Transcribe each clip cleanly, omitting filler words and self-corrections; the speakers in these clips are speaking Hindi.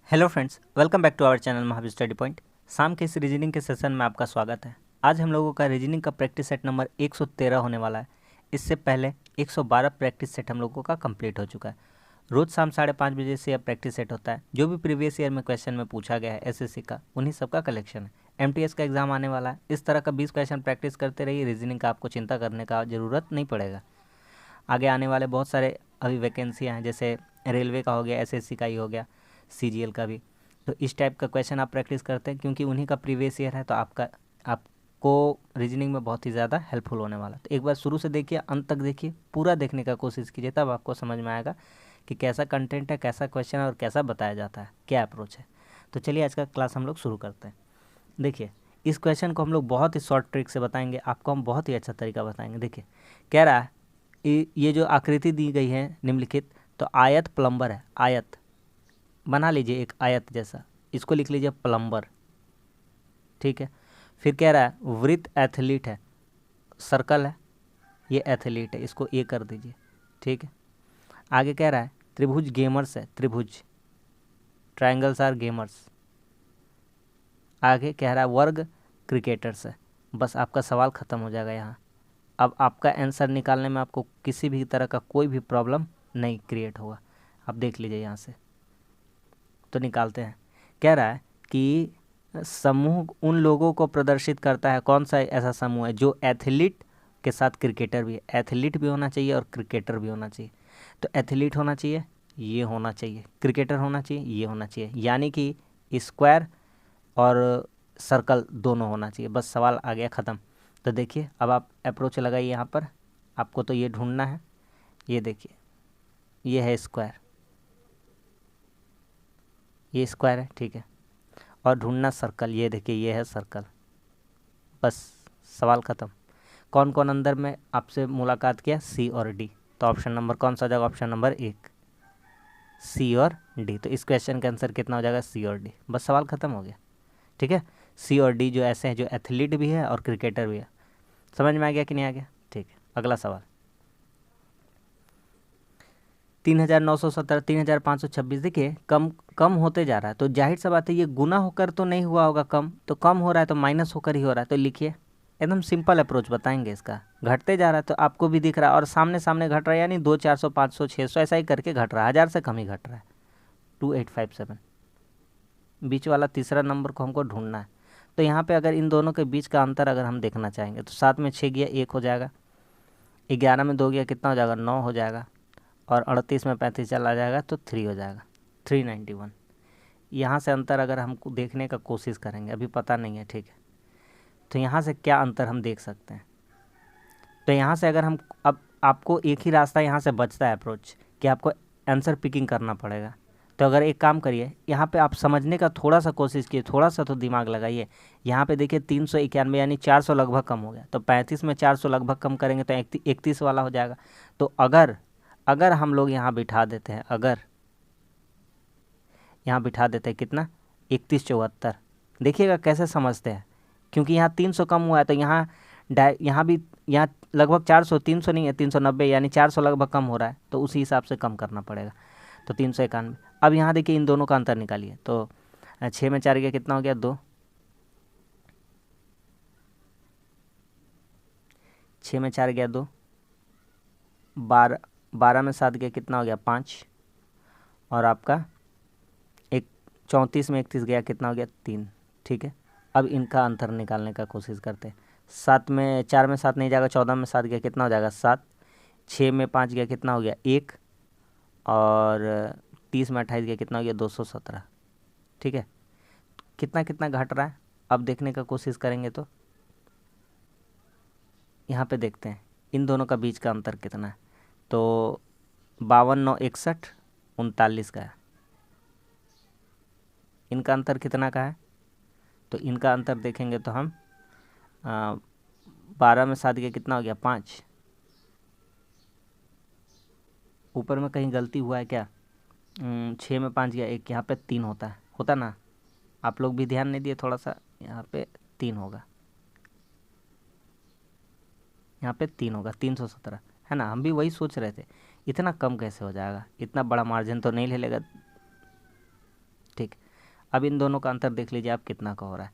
Hello friends, welcome back to our channel Mahavir study point. शाम के इस रीजनिंग के सेशन में आपका स्वागत है। आज हम लोगों का रीजनिंग का प्रैक्टिस सेट नंबर 113 होने वाला है। इससे पहले 112 प्रैक्टिस सेट हम लोगों का कंप्लीट हो चुका है। रोज़ शाम 5:30 बजे से यह प्रैक्टिस सेट होता है। जो भी प्रीवियस ईयर में क्वेश्चन में पूछा गया है एसएससी का, उन्हीं सब का कलेक्शन है। एमटीएस का एग्जाम आने वाला है। इस तरह का 20 क्वेश्चन प्रैक्टिस करते रहिए। रीजनिंग का आपको चिंता करने का ज़रूरत नहीं पड़ेगा। आगे आने वाले बहुत सारे अभी वैकेंसियाँ हैं, जैसे रेलवे का हो गया, एसएससी का ही हो गया, सीजीएल का भी। तो इस टाइप का क्वेश्चन आप प्रैक्टिस करते हैं क्योंकि उन्हीं का प्रीवियस ईयर है, तो आपको रीजनिंग में बहुत ही ज़्यादा हेल्पफुल होने वाला है। तो एक बार शुरू से देखिए, अंत तक देखिए, पूरा देखने का कोशिश कीजिए, तब आपको समझ में आएगा कि कैसा कंटेंट है, कैसा क्वेश्चन है और कैसा बताया जाता है, क्या अप्रोच है। तो चलिए आज का क्लास हम लोग शुरू करते हैं। देखिए, इस क्वेश्चन को हम लोग बहुत ही शॉर्ट ट्रिक से बताएंगे, आपको हम बहुत ही अच्छा तरीका बताएंगे। देखिए, कह रहा है ये जो आकृति दी गई है निम्नलिखित, तो आयत प्लम्बर है। आयत बना लीजिए, एक आयत जैसा, इसको लिख लीजिए प्लम्बर, ठीक है। फिर कह रहा है वृत्त एथलीट है, सर्कल है, ये एथलीट है, इसको ए कर दीजिए, ठीक है। आगे कह रहा है त्रिभुज गेमर्स है, त्रिभुज, ट्रायंगल्स आर गेमर्स। आगे कह रहा है वर्ग क्रिकेटर्स है। बस आपका सवाल ख़त्म हो जाएगा यहाँ। अब आपका आंसर निकालने में आपको किसी भी तरह का कोई भी प्रॉब्लम नहीं क्रिएट होगा। आप देख लीजिए यहाँ से, तो निकालते हैं। कह रहा है कि समूह उन लोगों को प्रदर्शित करता है, कौन सा ऐसा समूह है जो एथलीट के साथ क्रिकेटर भी है। एथलीट भी होना चाहिए और क्रिकेटर भी होना चाहिए। तो एथलीट होना चाहिए, ये होना चाहिए, क्रिकेटर होना चाहिए, ये होना चाहिए, यानी कि स्क्वायर और सर्कल दोनों होना चाहिए। बस सवाल आ गया ख़त्म। तो देखिए, अब आप अप्रोच लगाइए यहाँ पर। आपको तो ये ढूंढना है, ये देखिए, ये है स्क्वायर, ये स्क्वायर है, ठीक है। और ढूंढना सर्कल, ये देखिए, ये है सर्कल। बस सवाल ख़त्म। कौन कौन अंदर में आपसे मुलाकात किया, सी और डी। तो ऑप्शन नंबर कौन सा हो जाएगा, ऑप्शन नंबर 1, सी और डी। तो इस क्वेश्चन का आंसर कितना हो जाएगा, सी और डी। बस सवाल ख़त्म हो गया, ठीक है। सी और डी जो ऐसे हैं जो एथलीट भी है और क्रिकेटर भी है। समझ में आ गया कि नहीं आ गया, ठीक है। अगला सवाल 3917, 3526। देखिए, कम कम होते जा रहा है, तो जाहिर सा बात है ये गुना होकर तो नहीं हुआ होगा कम, तो कम हो रहा है तो माइनस होकर ही हो रहा है। तो लिखिए, एकदम सिंपल अप्रोच बताएंगे इसका। घटते जा रहा है तो आपको भी दिख रहा है, और सामने सामने घट रहा है, यानी 2, 400, 500, 600 ऐसा ही करके घट रहा है, 1000 से कम ही घट रहा है। 2857, बीच वाला तीसरा नंबर को हमको ढूंढना है। तो यहाँ पे अगर इन दोनों के बीच का अंतर अगर हम देखना चाहेंगे, तो 7 में 6 गया 1 हो जाएगा, 11 में 2 गया कितना हो जाएगा, 9 हो जाएगा, और 38 में 35 चला जाएगा तो 3 हो जाएगा, 391। यहाँ से अंतर अगर हम देखने का कोशिश करेंगे, अभी पता नहीं है, ठीक है। तो यहाँ से क्या अंतर हम देख सकते हैं, तो यहाँ से अगर हम, अब आपको एक ही रास्ता यहाँ से बचता है अप्रोच, कि आपको आंसर पिकिंग करना पड़ेगा। तो अगर एक काम करिए, यहाँ पे आप समझने का थोड़ा सा कोशिश कीजिए, थोड़ा सा तो दिमाग लगाइए। यहाँ पे देखिए 391, यानी 400 लगभग कम हो गया। तो 35 में 400 लगभग कम करेंगे तो 31 वाला हो जाएगा। तो अगर हम लोग यहाँ बिठा देते हैं, अगर यहाँ बिठा देते हैं कितना, 3174। देखिएगा कैसे समझते हैं, क्योंकि यहाँ 300 कम हुआ है, तो यहाँ भी, यहाँ लगभग 400, 300 नहीं है, 390, यानी 400 लगभग कम हो रहा है, तो उसी हिसाब से कम करना पड़ेगा। तो 391। अब यहाँ देखिए, इन दोनों का अंतर निकालिए। तो 6 में 4 गया कितना हो गया, 2। 6 में 4 गया 2, 12 में 7 गया कितना हो गया, 5, और आपका 34 में 31 गया कितना हो गया, 3, ठीक है। अब इनका अंतर निकालने का कोशिश करते हैं। 7 में 4 में 7 नहीं जाएगा, 14 में 7 गया कितना हो जाएगा, 7। 6 में 5 गया कितना हो गया, 1, और 30 में 28 गया कितना हो गया, 217, ठीक है। कितना कितना घट रहा है अब देखने का कोशिश करेंगे। तो यहाँ पे देखते हैं इन दोनों का बीच का अंतर कितना है। तो 52, 9, 61, 39 का है। इनका अंतर कितना का है, तो इनका अंतर देखेंगे तो हम 12 में 7 गया कितना हो गया, 5। ऊपर में कहीं गलती हुआ है क्या, 6 में 5 गया 1, यहाँ पे 3 होता ना। आप लोग भी ध्यान नहीं दिए थोड़ा सा, यहाँ पे 3 होगा, यहाँ पे 3 होगा, 317 है ना। हम भी वही सोच रहे थे, इतना कम कैसे हो जाएगा, इतना बड़ा मार्जिन तो नहीं ले लेगा, ठीक। अब इन दोनों का अंतर देख लीजिए आप कितना का हो रहा है।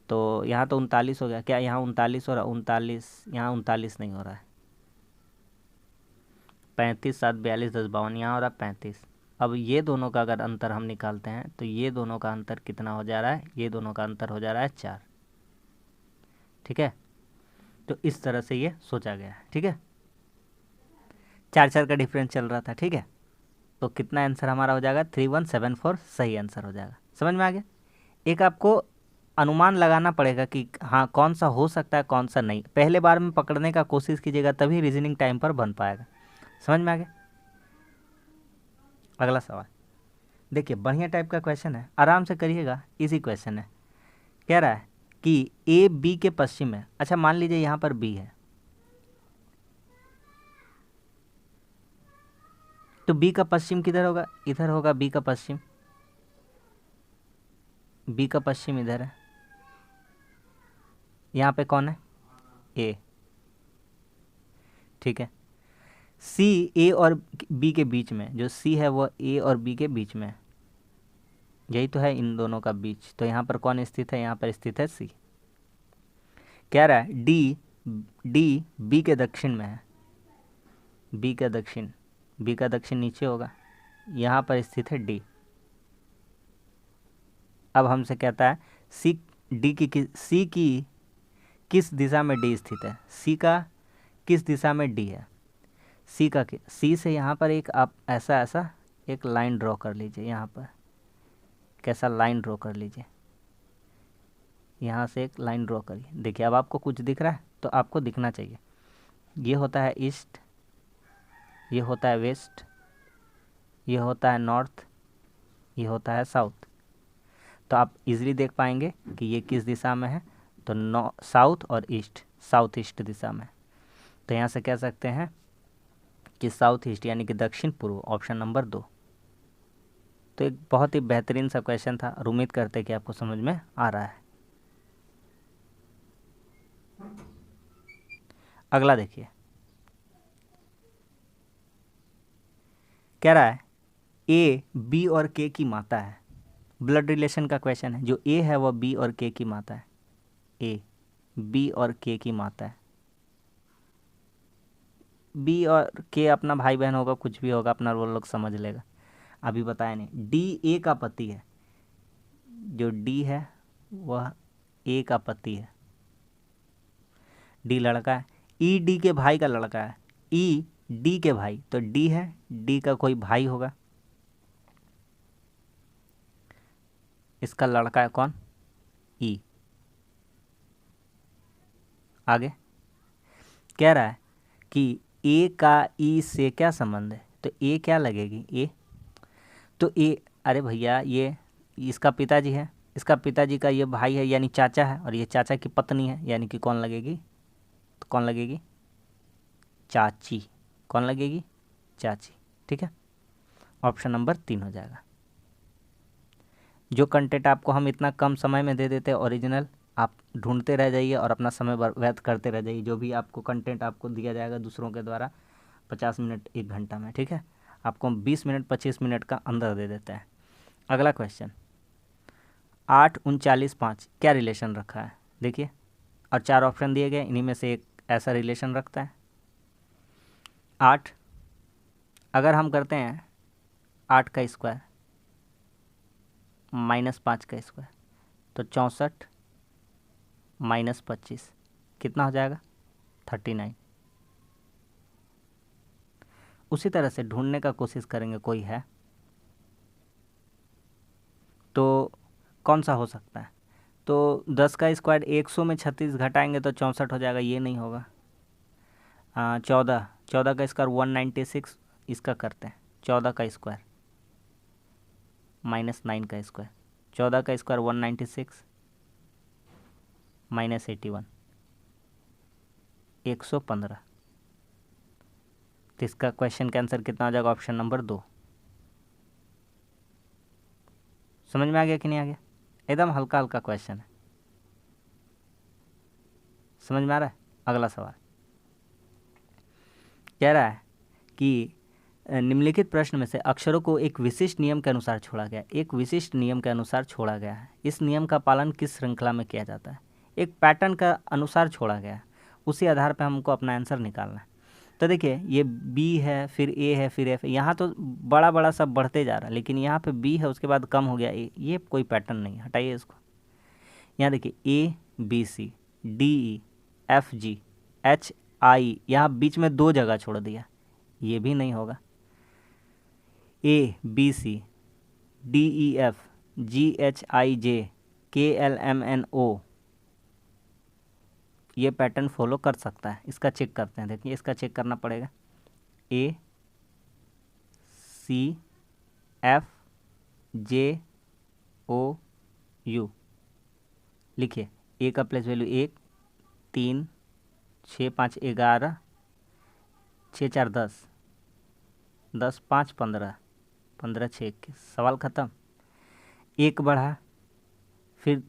तो यहाँ तो 39 हो गया, क्या यहाँ 39 हो रहा है? 39, यहाँ 39 नहीं हो रहा है। 35 7 42 10 52, यहाँ हो रहा है 35। अब ये दोनों का अगर अंतर हम निकालते हैं तो ये दोनों का अंतर कितना हो जा रहा है? ये दोनों का अंतर हो जा रहा है 4। ठीक है, तो इस तरह से ये सोचा गया है। ठीक है, 4 का डिफरेंस चल रहा था। ठीक है, तो कितना आंसर हमारा हो जाएगा? 3174 सही आंसर हो जाएगा। समझ में आ गया? एक आपको अनुमान लगाना पड़ेगा कि हाँ कौन सा हो सकता है कौन सा नहीं। पहले बार में पकड़ने का कोशिश कीजिएगा, तभी रीजनिंग टाइम पर बन पाएगा। समझ में आ गया? अगला सवाल देखिए, बढ़िया टाइप का क्वेश्चन है, आराम से करिएगा, इजी क्वेश्चन है। कह रहा है कि ए बी के पश्चिम है। अच्छा, मान लीजिए यहाँ पर बी है, तो बी का पश्चिम किधर होगा? इधर होगा बी का पश्चिम। बी का पश्चिम इधर है, यहाँ पे कौन है? ए। ठीक है, सी ए और बी के बीच में, जो सी है वो ए और बी के बीच में है, यही तो है इन दोनों का बीच। तो यहाँ पर कौन स्थित है? यहाँ पर स्थित है सी। कह रहा है डी डी बी के दक्षिण में है। बी का दक्षिण, बी का दक्षिण नीचे होगा, यहाँ पर स्थित है डी। अब हमसे कहता है सी डी की सी की किस दिशा में डी स्थित है? सी का किस दिशा में डी है? सी का सी से यहाँ पर एक आप ऐसा ऐसा एक लाइन ड्रॉ कर लीजिए। यहाँ पर कैसा लाइन ड्रॉ कर लीजिए, यहाँ से एक लाइन ड्रॉ करिए। देखिए अब आपको कुछ दिख रहा है? तो आपको दिखना चाहिए। ये होता है ईस्ट, ये होता है वेस्ट, ये होता है नॉर्थ, ये होता है साउथ। तो आप इजीली देख पाएंगे कि ये किस दिशा में है। तो साउथ और ईस्ट, साउथ ईस्ट दिशा में। तो यहाँ से कह सकते हैं कि साउथ ईस्ट यानी कि दक्षिण पूर्व, ऑप्शन नंबर 2। तो एक बहुत ही बेहतरीन सा क्वेश्चन था और उम्मीद करते हैं कि आपको समझ में आ रहा है। अगला देखिए, कह रहा है ए बी और के की माता है। ब्लड रिलेशन का क्वेश्चन है। जो ए है वह बी और के की माता है। ए बी और के की माता है। बी और के अपना भाई बहन होगा, कुछ भी होगा, अपना वो लोग समझ लेगा, अभी बताया नहीं। डी ए का पति है। जो डी है वह ए का पति है। डी लड़का है, ई डी के भाई का लड़का है। ई डी के भाई, तो डी है, डी का कोई भाई होगा। इसका लड़का है कौन? ई। आगे कह रहा है कि ए का ई से क्या संबंध है? तो ए क्या लगेगी? ए तो ए, अरे भैया ये इसका पिताजी है, इसका पिताजी का ये भाई है यानी चाचा है, और ये चाचा की पत्नी है यानी कि कौन लगेगी? तो कौन लगेगी? चाची। कौन लगेगी? चाची। ठीक है, ऑप्शन नंबर 3 हो जाएगा। जो कंटेंट आपको हम इतना कम समय में दे देते हैं ओरिजिनल, आप ढूंढते रह जाइए और अपना समय व्यर्थ करते रह जाइए। जो भी आपको कंटेंट आपको दिया जाएगा दूसरों के द्वारा 50 मिनट 1 घंटा में, ठीक है, आपको हम 20 मिनट 25 मिनट का अंदर दे देते हैं। अगला क्वेश्चन, 8 39 5 क्या रिलेशन रखा है? देखिए, और 4 ऑप्शन दिए गए, इन्हीं में से एक ऐसा रिलेशन रखता है। 8 अगर हम करते हैं 8 का स्क्वायर माइनस 5 का स्क्वायर, तो 64 माइनस 25 कितना हो जाएगा? 39। उसी तरह से ढूंढने का कोशिश करेंगे, कोई है तो कौन सा हो सकता है? तो 10 का स्क्वायर 100 में 36 घटाएंगे तो 64 हो जाएगा, ये नहीं होगा। 14 का स्क्वायर 196, इसका करते हैं 14 का स्क्वायर माइनस 9 का स्क्वायर। 14 का स्क्वायर 196 माइनस 81 115। तो इसका क्वेश्चन का आंसर कितना हो जाएगा? Option number 2। समझ में आ गया कि नहीं आ गया? एकदम हल्का हल्का क्वेश्चन है, समझ में आ रहा है? अगला सवाल कह रहा है कि निम्नलिखित प्रश्न में से अक्षरों को एक विशिष्ट नियम के अनुसार छोड़ा गया, एक विशिष्ट नियम के अनुसार छोड़ा गया है। इस नियम का पालन किस श्रृंखला में किया जाता है? एक पैटर्न का अनुसार छोड़ा गया है, उसी आधार पर हमको अपना आंसर निकालना है। तो देखिए ये बी है, फिर ए है, फिर एफ। यहाँ तो बड़ा बड़ा सब बढ़ते जा रहा है, लेकिन यहाँ पे बी है, उसके बाद कम हो गया ए। ये कोई पैटर्न नहीं, हटाइए इसको। यहाँ देखिए A B C D E F G H I, यहाँ बीच में 2 जगह छोड़ दिया, ये भी नहीं होगा। A B C D E F G H I J K L M N ओ, ये पैटर्न फॉलो कर सकता है। इसका चेक करते हैं, देखिए इसका चेक करना पड़ेगा। ए C F J O you, लिखिए ए का प्लेस वैल्यू 1 3 6 5 11 6 4 10 10 5 15 15 6 21, सवाल ख़त्म। 1 बढ़ा, फिर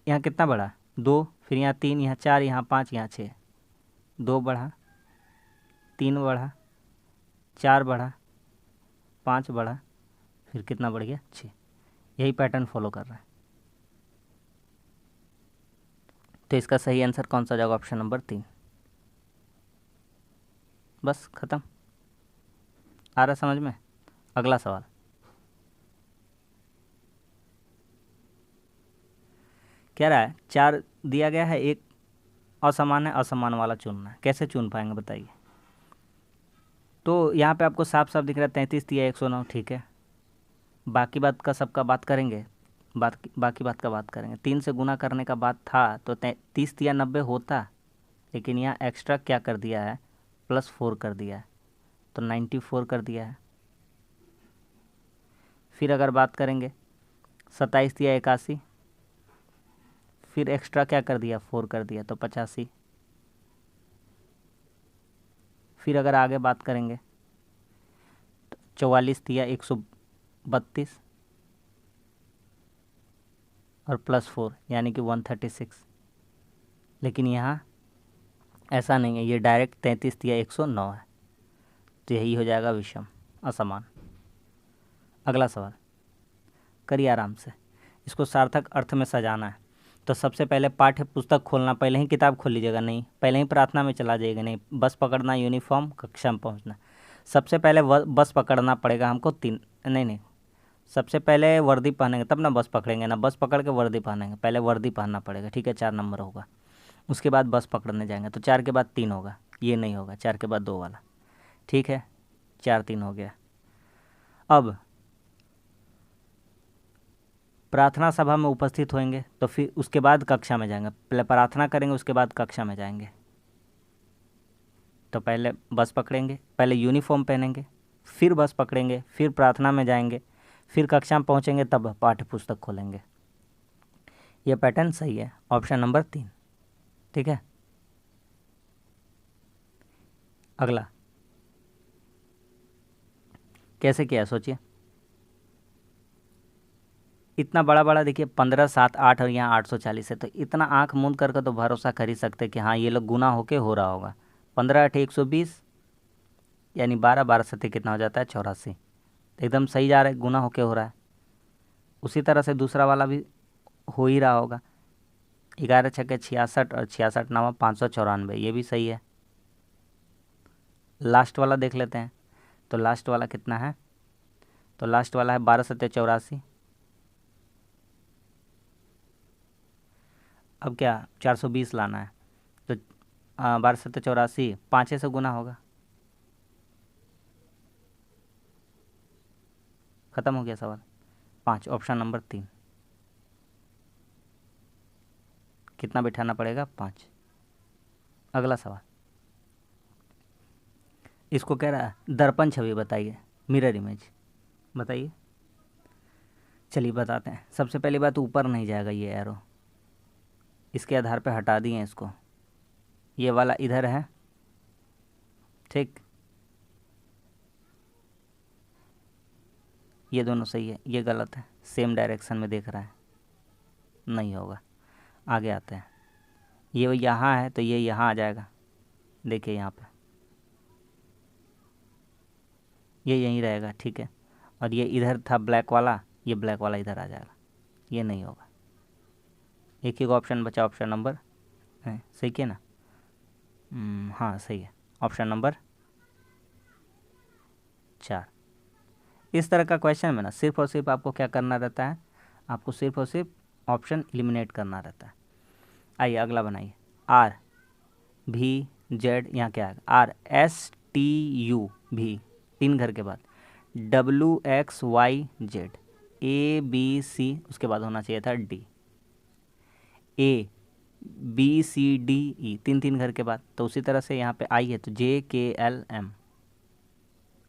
यहाँ कितना बढ़ा 2, फिर यहाँ 3, यहाँ 4, यहाँ 5, यहाँ 6, 2 बढ़ा, 3 बढ़ा, 4 बढ़ा, 5 बढ़ा, फिर कितना बढ़ गया 6। यही पैटर्न फॉलो कर रहा है। तो इसका सही आंसर कौन सा जाएगा? Option number 3। बस ख़त्म। आ रहा समझ में? अगला सवाल, कह रहा है 4 दिया गया है, एक असमान है, असमान वाला चुनना है। कैसे चुन पाएंगे बताइए? तो यहाँ पे आपको साफ साफ दिख रहा है 33 दिया 109, ठीक है। बाकी बात का सबका बात करेंगे, बाकी बात का बात करेंगे। 3 से गुना करने का बात था तो 30 दिया 90 होता, लेकिन यहाँ एक्स्ट्रा क्या कर दिया है? +4 कर दिया है, तो 94 कर दिया है। फिर अगर बात करेंगे 27 दिया 81, फिर एक्स्ट्रा क्या कर दिया? 4 कर दिया, तो 85। फिर अगर आगे बात करेंगे तो 44 दिया 132 और +4 यानी कि 136। लेकिन यहाँ ऐसा नहीं है, ये डायरेक्ट 33 दिया 109 है, तो यही हो जाएगा विषम असमान। अगला सवाल करिए आराम से, इसको सार्थक अर्थ में सजाना है। तो सबसे पहले पाठ्य पुस्तक खोलना, पहले ही किताब खोल लीजिएगा, नहीं पहले ही प्रार्थना में चला जाइएगा, नहीं बस पकड़ना, यूनिफॉर्म, कक्षा में पहुंचना। सबसे पहले बस पकड़ना पड़ेगा हमको। नहीं, सबसे पहले वर्दी पहनेंगे तब ना बस पकड़ेंगे, ना बस पकड़ के वर्दी पहनेंगे, पहले वर्दी पहनना पड़ेगा, ठीक है। 4 नंबर होगा, उसके बाद बस पकड़ने जाएंगे, तो 4 के बाद 3 होगा, ये नहीं होगा, 4 के बाद 2 वाला, ठीक है। 4 3 हो गया। अब प्रार्थना सभा में उपस्थित होंगे, तो फिर उसके बाद कक्षा में जाएंगे, पहले प्रार्थना करेंगे उसके बाद कक्षा में जाएंगे। तो पहले बस पकड़ेंगे, पहले यूनिफॉर्म पहनेंगे, फिर बस पकड़ेंगे, फिर प्रार्थना में जाएंगे, फिर कक्षा में पहुंचेंगे, तब पाठ्य पुस्तक खोलेंगे। यह पैटर्न सही है, ऑप्शन नंबर 3, ठीक है। अगला कैसे किया सोचिए। इतना बड़ा बड़ा देखिए 15 7 8 और यहाँ 840 है, तो इतना आंख मूंद करके तो भरोसा कर ही सकते कि हाँ ये लोग गुना होके हो रहा होगा। 15 8 120 यानी 12 12 7 कितना हो जाता है 84, एकदम सही जा रहा है, गुना होके हो रहा है। उसी तरह से दूसरा वाला भी हो ही रहा होगा। 11 छक्के 66 और 66 9 594, ये भी सही है। लास्ट वाला देख लेते हैं, तो लास्ट वाला कितना है? तो लास्ट वाला है 12 7 84। अब क्या 420 लाना है, तो 12 7 84 5 से गुना होगा, ख़त्म हो गया सवाल। 5, ऑप्शन नंबर 3। कितना बिठाना पड़ेगा? 5। अगला सवाल, इसको कह रहा है दर्पण छवि बताइए, मिरर इमेज बताइए। चलिए बताते हैं। सबसे पहली बात, ऊपर नहीं जाएगा ये एरो, इसके आधार पे हटा दिए इसको, ये वाला इधर है, ठीक। ये दोनों सही है, ये गलत है, सेम डायरेक्शन में देख रहा है, नहीं होगा। आगे आते हैं, ये यहाँ है तो ये यहाँ आ जाएगा, देखिए यहाँ पे ये यहीं रहेगा, ठीक है। और ये इधर था ब्लैक वाला, ये ब्लैक वाला इधर आ जाएगा, ये नहीं होगा। एक ही ऑप्शन बचा, ऑप्शन नंबर सही किया ना? हाँ सही है, ऑप्शन नंबर 4। इस तरह का क्वेश्चन में ना सिर्फ और सिर्फ आपको क्या करना रहता है, आपको सिर्फ और सिर्फ ऑप्शन एलिमिनेट करना रहता है। आइए अगला बनाइए। आर भी जेड, यहाँ क्या आएगा? आर एस टी यू भी, 3 घर के बाद, W X Y Z, A B C, उसके बाद होना चाहिए था D, A B C D E, 3 घर के बाद। तो उसी तरह से यहाँ पे आई है तो J K L M,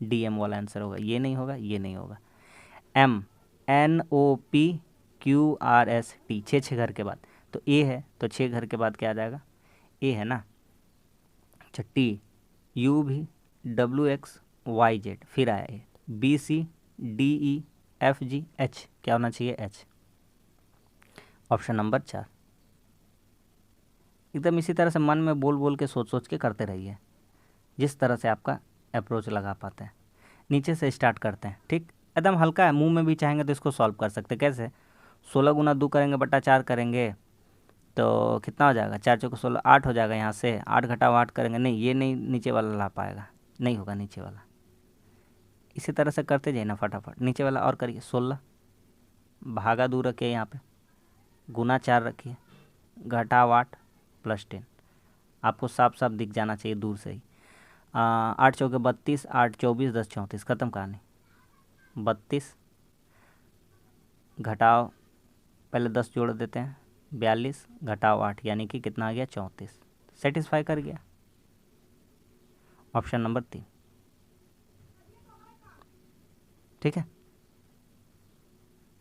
D M वाला आंसर होगा। ये नहीं होगा, ये नहीं होगा। M N O P Q R S T, 6 घर के बाद। तो ए है तो 6 घर के बाद क्या आ जाएगा? ए है ना। अच्छा टी यू भी, डब्ल्यू एक्स वाई जेड, फिर आया A, B C D E F G H, क्या होना चाहिए? H, option number 4। एकदम इसी तरह से मन में बोल बोल के सोच सोच के करते रहिए, जिस तरह से आपका अप्रोच लगा पाते हैं। नीचे से स्टार्ट करते हैं, ठीक। एकदम हल्का है, मुंह में भी चाहेंगे तो इसको सॉल्व कर सकते हैं। कैसे? 16 गुना 2 करेंगे बटा 4 करेंगे तो कितना हो जाएगा? 4 चौके 16, 8 हो जाएगा। यहाँ से 8 घटाओ 8 करेंगे, नहीं ये नहीं, नीचे वाला ला पाएगा, नहीं होगा नीचे वाला। इसी तरह से करते जाइए ना फटाफट। नीचे वाला और करिए, 16 भागा 2 रखिए, यहाँ पे गुना 4 रखिए, घटाओ 8 प्लस 10। आपको साफ साफ दिख जाना चाहिए दूर से ही। 8 चौके 32, 8 24, 10 34, ख़त्म कहानी। 32 घटाओ, पहले 10 जोड़ देते हैं, 42 घटाओ 8, यानी कि कितना आ गया? 34। सेटिस्फाई कर गया, ऑप्शन नंबर 3, ठीक है।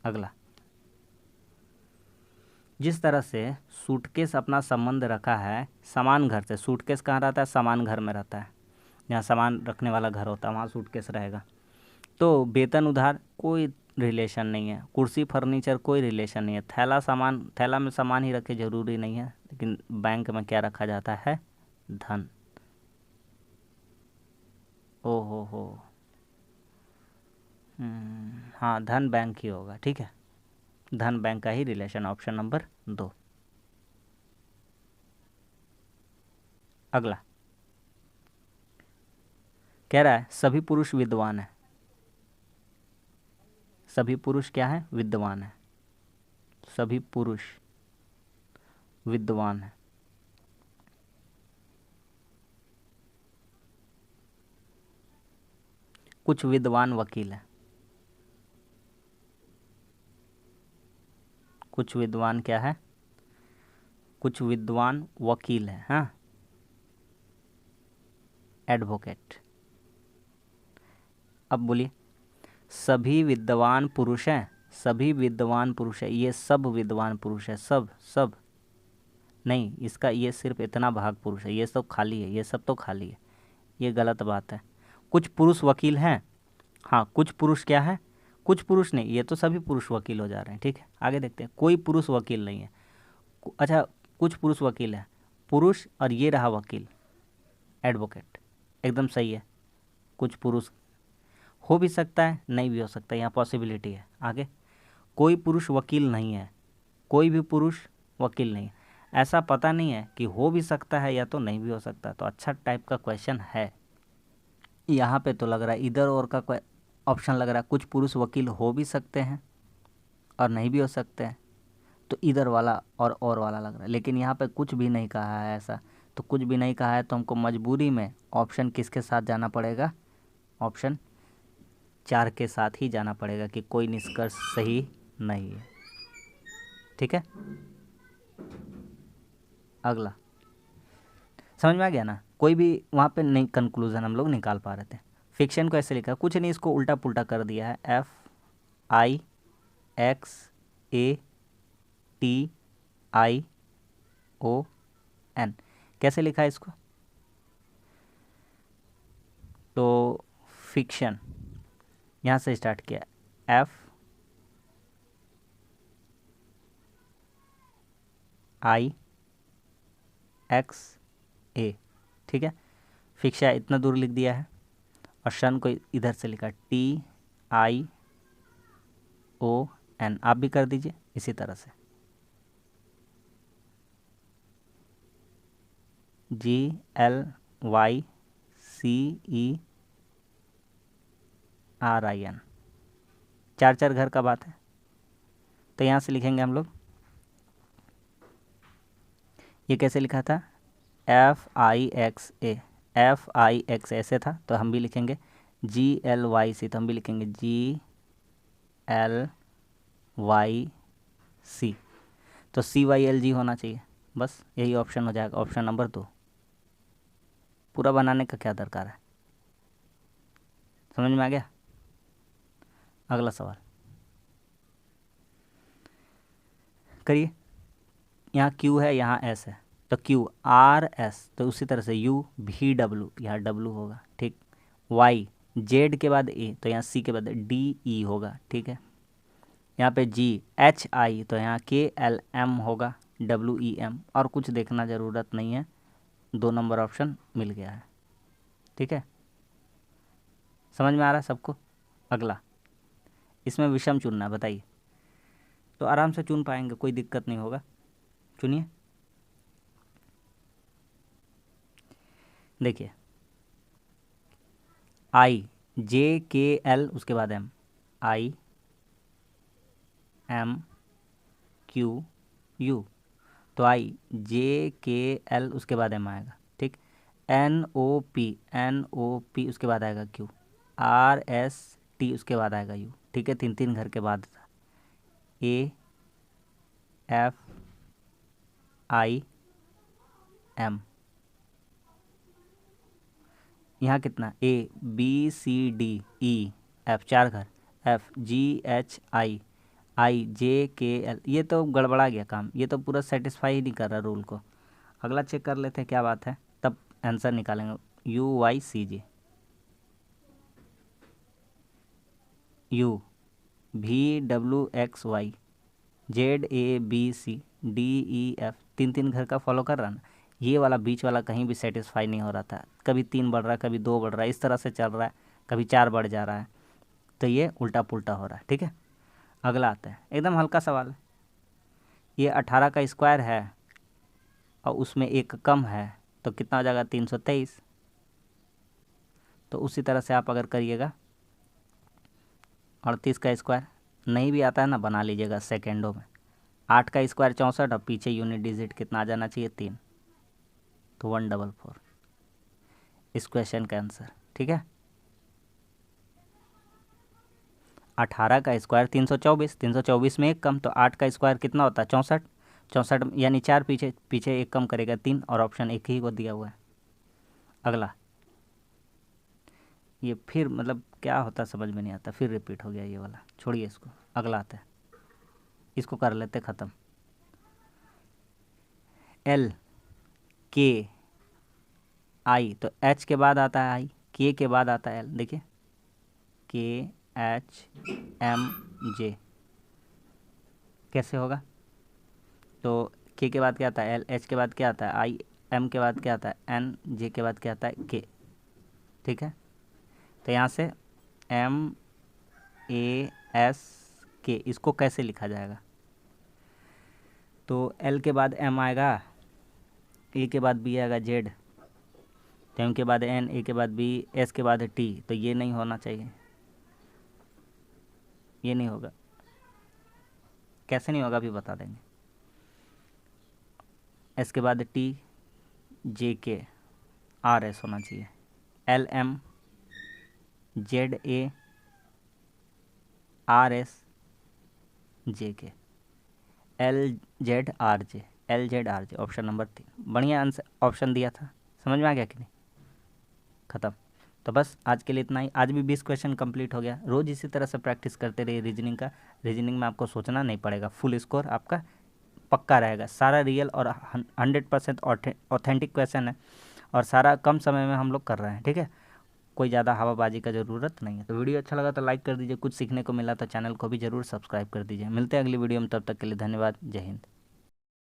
अगला, जिस तरह से सूटकेस अपना संबंध रखा है सामान घर से, सूटकेस कहाँ रहता है? सामान घर में रहता है, जहाँ सामान रखने वाला घर होता है वहाँ सूटकेस रहेगा। तो वेतन उधार कोई रिलेशन नहीं है, कुर्सी फर्नीचर कोई रिलेशन नहीं है, थैला सामान, थैला में सामान ही रखे जरूरी नहीं है, लेकिन बैंक में क्या रखा जाता है? धन। ओ हो, हाँ धन बैंक ही होगा, ठीक है। धन बैंक का ही रिलेशन, ऑप्शन नंबर 2। अगला कह रहा है सभी पुरुष विद्वान है, सभी पुरुष क्या है? विद्वान है, सभी पुरुष विद्वान है। कुछ विद्वान वकील है, कुछ विद्वान क्या है? कुछ विद्वान वकील है, हाँ, एडवोकेट। अब बोलिए, सभी विद्वान पुरुष हैं, सभी विद्वान पुरुष है, ये सब विद्वान पुरुष है, सब सब नहीं, इसका ये सिर्फ इतना भाग पुरुष है, ये सब खाली है, ये सब तो खाली है, ये गलत बात है। कुछ पुरुष वकील हैं, हाँ कुछ पुरुष क्या है? कुछ पुरुष नहीं, ये तो सभी पुरुष वकील हो जा रहे हैं, ठीक है। आगे देखते हैं, कोई पुरुष वकील नहीं है। अच्छा, कुछ पुरुष वकील है, पुरुष और ये रहा वकील, एडवोकेट, एकदम सही है। कुछ पुरुष हो भी सकता है, नहीं भी हो सकता है, यहाँ पॉसिबिलिटी है। आगे, कोई पुरुष वकील नहीं है, कोई भी पुरुष वकील नहीं है, ऐसा पता नहीं है कि हो भी सकता है या तो नहीं भी हो सकता। तो अच्छा टाइप का क्वेश्चन है यहाँ पे। तो लग रहा है इधर और का कोई ऑप्शन लग रहा है, कुछ पुरुष वकील हो भी सकते हैं और नहीं भी हो सकते हैं, तो इधर वाला और वाला लग रहा है। लेकिन यहाँ पे कुछ भी नहीं कहा है ऐसा, तो कुछ भी नहीं कहा है तो हमको मजबूरी में ऑप्शन किसके साथ जाना पड़ेगा? ऑप्शन 4 के साथ ही जाना पड़ेगा कि कोई निष्कर्ष सही नहीं है, ठीक है। अगला समझ में आ गया ना? कोई भी वहाँ पे नहीं कंक्लूजन हम लोग निकाल पा रहे थे। फिक्शन को ऐसे लिखा है, कुछ नहीं, इसको उल्टा पुल्टा कर दिया है, FIXATION, कैसे लिखा है इसको? तो फिक्शन यहाँ से स्टार्ट किया, FIXA, ठीक है। फिक्शा इतना दूर लिख दिया है, और शन को इधर से लिखा TION, आप भी कर दीजिए इसी तरह से। GLYCERIN, चार चार घर का बात है। तो यहाँ से लिखेंगे हम लोग, ये कैसे लिखा था, FIXA, FIX ऐसे था, तो हम भी लिखेंगे GLYC, तो हम भी लिखेंगे GLYC, तो CYLG होना चाहिए। बस यही ऑप्शन हो जाएगा, ऑप्शन नंबर 2। पूरा बनाने का क्या दरकार है, समझ में आ गया। अगला सवाल करिए। यहाँ Q है, यहाँ S है, तो QRS, तो उसी तरह से UVW, यहाँ W होगा, ठीक। Y Z के बाद A, तो यहाँ C के बाद DE होगा, ठीक है। यहाँ पे GHI, तो यहाँ KLM होगा, WEM, और कुछ देखना ज़रूरत नहीं है, 2 नंबर ऑप्शन मिल गया है, ठीक है। समझ में आ रहा है सबको। अगला, इसमें विषम चुनना है, बताइए। तो आराम से चुन पाएंगे, कोई दिक्कत नहीं होगा, चुनिए। देखिए IJKL, उसके बाद M, IMQU, तो IJKL उसके बाद M आएगा, ठीक। NOP, उसके बाद आएगा Q, RST उसके बाद आएगा U, ठीक है। 3 घर के बाद था। AFIM, यहाँ कितना, ABCDEF, 4 घर, FGHIIJKL, ये तो गड़बड़ा गया काम, ये तो पूरा सेटिस्फाई ही नहीं कर रहा रूल को। अगला चेक कर लेते हैं क्या बात है, तब आंसर निकालेंगे। UYCJ, VWXY, ZABCDEF, 3 घर का फॉलो कर रहा ना। ये वाला बीच वाला कहीं भी सेटिस्फाई नहीं हो रहा था, कभी 3 बढ़ रहा है, कभी 2 बढ़ रहा है, इस तरह से चल रहा है, कभी 4 बढ़ जा रहा है, तो ये उल्टा पुल्टा हो रहा है, ठीक है। अगला आता है, एकदम हल्का सवाल है। ये 18 का स्क्वायर है और उसमें एक कम है, तो कितना हो जाएगा, 323। तो उसी तरह से आप अगर करिएगा, 38 का स्क्वायर नहीं भी आता है ना, बना लीजिएगा सेकेंडों में। 8 का स्क्वायर 64, और पीछे यूनिट डिजिट कितना आ जाना चाहिए, 3, तो 144 इस क्वेश्चन का आंसर, ठीक है। 18 का स्क्वायर 324, 324 में एक कम, तो 8 का स्क्वायर कितना होता है, 64, 64 यानी 4 पीछे, पीछे एक कम करेगा 3, और ऑप्शन एक ही को दिया हुआ है। अगला, ये फिर मतलब क्या होता समझ में नहीं आता, फिर रिपीट हो गया ये वाला, छोड़िए इसको। अगला आता है, इसको कर लेते ख़त्म। LKI, तो H के बाद आता है I, K के बाद आता है L, देखिए KHMJ, कैसे होगा, तो K के बाद क्या आता है L, H के बाद क्या आता है I, M के बाद क्या आता है N, J के बाद क्या आता है K, ठीक है। तो यहाँ से MASK, इसको कैसे लिखा जाएगा, तो L के बाद M आएगा, A के बाद B आएगा Z, तो M के बाद N, A के बाद B, S के बाद T, तो ये नहीं होना चाहिए, ये नहीं होगा। कैसे नहीं होगा अभी बता देंगे। S के बाद T, JK, RS होना चाहिए। LM, ZA, RS, JK, LZRJ, LZRJ, option number 3, बढ़िया आंसर ऑप्शन दिया था, समझ में आ गया कि नहीं। ख़त्म। तो बस आज के लिए इतना ही। आज भी 20 क्वेश्चन कंप्लीट हो गया। रोज़ इसी तरह से प्रैक्टिस करते रहिए रीजनिंग का। रीजनिंग में आपको सोचना नहीं पड़ेगा, फुल स्कोर आपका पक्का रहेगा। सारा रियल और 100% ऑथेंटिक क्वेश्चन है, और सारा कम समय में हम लोग कर रहे हैं, ठीक है। कोई ज़्यादा हवाबाजी का ज़रूरत नहीं है। तो वीडियो अच्छा लगा तो लाइक कर दीजिए, कुछ सीखने को मिला तो चैनल को भी ज़रूर सब्सक्राइब कर दीजिए। मिलते हैं अगली वीडियो में, तब तक के लिए धन्यवाद। जय हिंद।